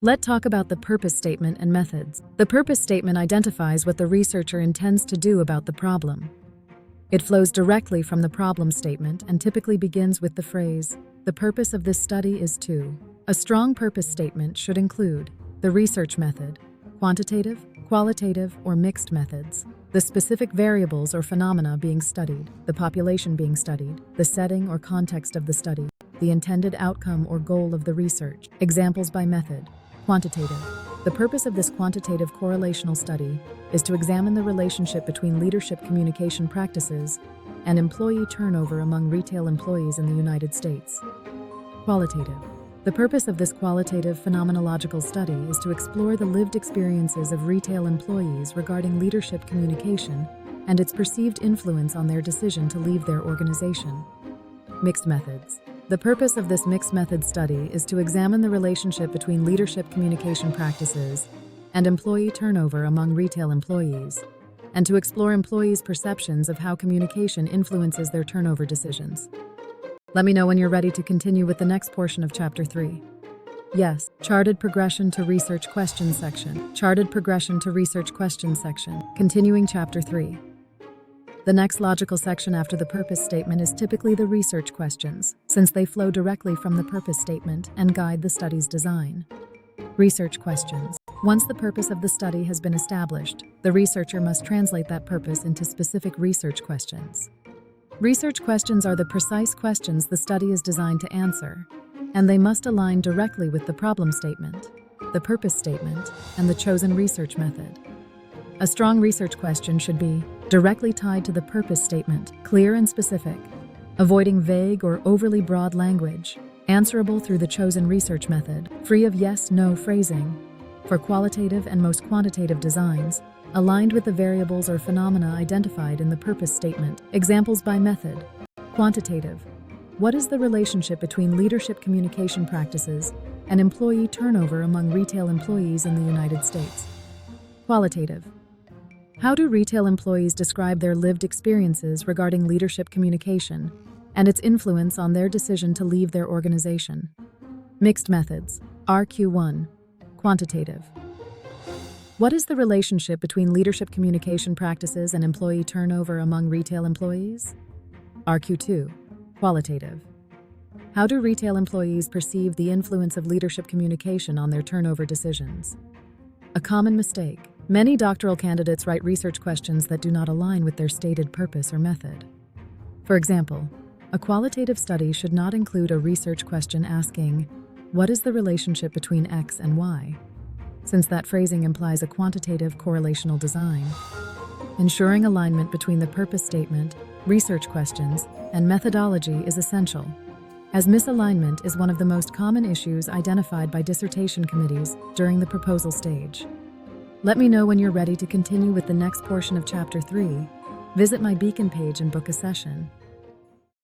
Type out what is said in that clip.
Let's talk about the purpose statement and methods. The purpose statement identifies what the researcher intends to do about the problem. It flows directly from the problem statement and typically begins with the phrase, "The purpose of this study is to." A strong purpose statement should include the research method, quantitative, qualitative, or mixed methods, the specific variables or phenomena being studied, the population being studied, the setting or context of the study, the intended outcome or goal of the research. Examples by method. Quantitative. The purpose of this quantitative correlational study is to examine the relationship between leadership communication practices and employee turnover among retail employees in the United States. Qualitative. The purpose of this qualitative phenomenological study is to explore the lived experiences of retail employees regarding leadership communication and its perceived influence on their decision to leave their organization. Mixed methods. The purpose of this mixed method study is to examine the relationship between leadership communication practices and employee turnover among retail employees, and to explore employees' perceptions of how communication influences their turnover decisions. Let me know when you're ready to continue with the next portion of Chapter 3. Yes, Charted Progression to Research Questions section. Charted Progression to Research Questions section. Continuing Chapter 3. The next logical section after the purpose statement is typically the research questions, since they flow directly from the purpose statement and guide the study's design. Research questions. Once the purpose of the study has been established, the researcher must translate that purpose into specific research questions. Research questions are the precise questions the study is designed to answer, and they must align directly with the problem statement, the purpose statement, and the chosen research method. A strong research question should be directly tied to the purpose statement, clear and specific, avoiding vague or overly broad language, answerable through the chosen research method, free of yes/no phrasing, for qualitative and most quantitative designs, aligned with the variables or phenomena identified in the purpose statement. Examples by method. Quantitative. What is the relationship between leadership communication practices and employee turnover among retail employees in the United States? Qualitative. How do retail employees describe their lived experiences regarding leadership communication and its influence on their decision to leave their organization? Mixed methods. RQ1. Quantitative. What is the relationship between leadership communication practices and employee turnover among retail employees? RQ2. Qualitative. How do retail employees perceive the influence of leadership communication on their turnover decisions? A common mistake. Many doctoral candidates write research questions that do not align with their stated purpose or method. For example, a qualitative study should not include a research question asking, "What is the relationship between X and Y?" since that phrasing implies a quantitative correlational design. Ensuring alignment between the purpose statement, research questions, and methodology is essential, as misalignment is one of the most common issues identified by dissertation committees during the proposal stage. Let me know when you're ready to continue with the next portion of Chapter 3. Visit my Beacon page and book a session.